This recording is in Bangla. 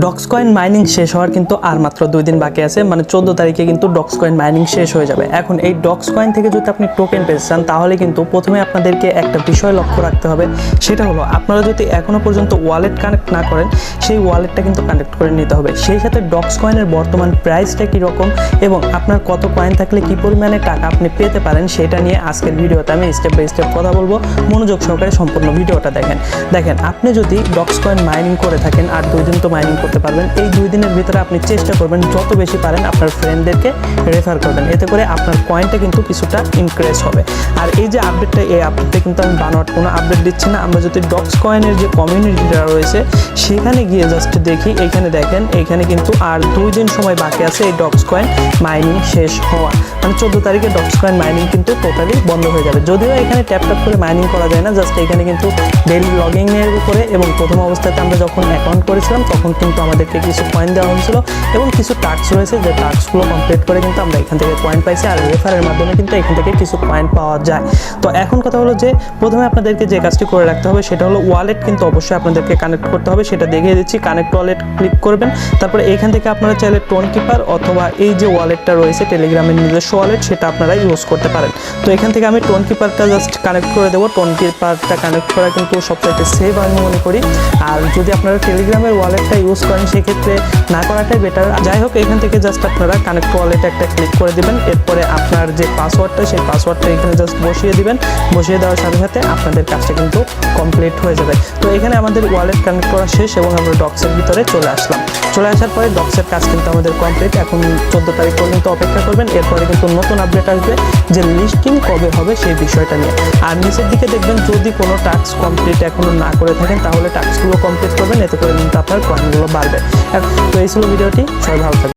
ডক্স কয়েন মাইনিং শেষ হওয়ার কিন্তু আর মাত্র 2 দিন বাকি আছে, মানে 14 তারিখে কিন্তু ডক্স কয়েন মাইনিং শেষ হয়ে যাবে। এখন এই ডক্স কয়েন থেকে যদি আপনি টোকেন পেতে চান তাহলে কিন্তু প্রথমে আপনাদেরকে একটা বিষয় লক্ষ্য রাখতে হবে, সেটা হলো আপনারা যদি এখনো পর্যন্ত ওয়ালেট কানেক্ট না করেন সেই ওয়ালেটটা কিন্তু কানেক্ট করে নিতে হবে। সেই সাথে ডক্স কয়েনের বর্তমান প্রাইসটা কীরকম এবং আপনার কত কয়েন থাকলে কী পরিমাণে টাকা আপনি পেতে পারেন সেটা নিয়ে আজকের ভিডিওতে আমি স্টেপ বাই স্টেপ কথা বলবো। মনোযোগ সহকারে সম্পূর্ণ ভিডিওটা দেখেন। আপনি যদি ডক্স কয়েন মাইনিং করে থাকেন আর 2 দিন তো মাইনিং করতে পারবেন, এই 2 দিনের ভিতরে আপনি চেষ্টা করবেন যত বেশি পারেন আপনার ফ্রেন্ডদেরকে রেফার করবেন, এতে করে আপনার কয়েনটা কিন্তু কিছুটা ইনক্রিজ হবে। আর এই যে আপডেটটা, এই আপডেটটা কিন্তু আমি বানোয়াট কোনো আপডেট দিচ্ছি না। আমরা যদি ডক্স কয়েনের যে কমিউনিটিটা রয়েছে সেখানে গিয়ে জাস্ট দেখি, এইখানে দেখেন এইখানে কিন্তু আর 2 দিন সময় বাকি আছে এই ডক্স কয়েন মাইনিং শেষ হওয়ার, মানে 14 তারিখে ডক্স কয়েন মাইনিং কিন্তু টোটালি বন্ধ হয়ে যাবে। যদিও এখানে ট্যাপ করে মাইনিং করা যায় না, জাস্ট এখানে কিন্তু ডেইলি লগিংয়ের উপরে এবং প্রথম অবস্থাতে আমরা যখন অ্যাকাউন্ট করেছিলাম তখন কিন্তু আমাদেরকে কিছু কয়েন দেওয়া হয়েছিল এবং কিছু টাস্ক রয়েছে, যে টাস্কগুলো কমপ্লিট করে কিন্তু আমরা এখান থেকে কয়েন পাইছি আর রেফারের মাধ্যমে কিন্তু এখান থেকে কিছু কয়েন পাওয়া যায়। তো এখন কথা হলো যে প্রথমে আপনাদেরকে যে কাজটি করে রাখতে হবে সেটা হলো ওয়ালেট কিন্তু অবশ্যই আপনাদেরকে কানেক্ট করতে হবে, সেটা দেখিয়ে দিচ্ছি। কানেক্ট ওয়ালেট ক্লিক করবেন, তারপরে এইখান থেকে আপনারা চাইলে টোন কিপার অথবা এই যে ওয়ালেটটা রয়েছে টেলিগ্রামের নিজস্ব ওয়ালেট সেটা আপনারা ইউজ করতে পারেন। তো এখান থেকে আমি টোন কিপারটা জাস্ট কানেক্ট করে দেবো। টোন কিপারটা কানেক্ট করা কিন্তু সবচাইতে সেভ আমি মনে করি। আর যদি আপনারা টেলিগ্রামের ওয়ালেটটা ইউজ করেন সেক্ষেত্রে না করাটাই বেটার। যাই হোক, এখান থেকে জাস্ট আপনারা কানেক্ট ওয়ালেটে একটা ক্লিক করে দেবেন, এরপরে আপনার যে পাসওয়ার্ডটা সেই পাসওয়ার্ডটা এখানে জাস্ট বসিয়ে দিবেন। বসিয়ে দেওয়ার সাথে সাথে আপনাদের কাজটা কিন্তু কমপ্লিট হয়ে যাবে। তো এখানে আমাদের ওয়ালেট কানেক্ট করা শেষ এবং আমরা ডক্সের ভিতরে চলে আসলাম। চলে আসার পরে ডক্সের কাজ কিন্তু আমাদের কমপ্লিট। এখন 14 তারিখ পর্যন্ত অপেক্ষা করবেন, এরপরে কিন্তু নতুন আপডেট আসবে যে লিস্টিং কবে হবে সেই বিষয়টা নিয়ে। আর নিচের দিকে দেখবেন যদি কোনো টাস্ক কমপ্লিট এখনো না করে থাকেন তাহলে টাস্কগুলো কমপ্লিট করবেন, এতে করে কিন্তু আপনার কয়েনগুলো বাড়বে। তো এই ছিল ভিডিওটি, সবাই ভালো থাকবেন।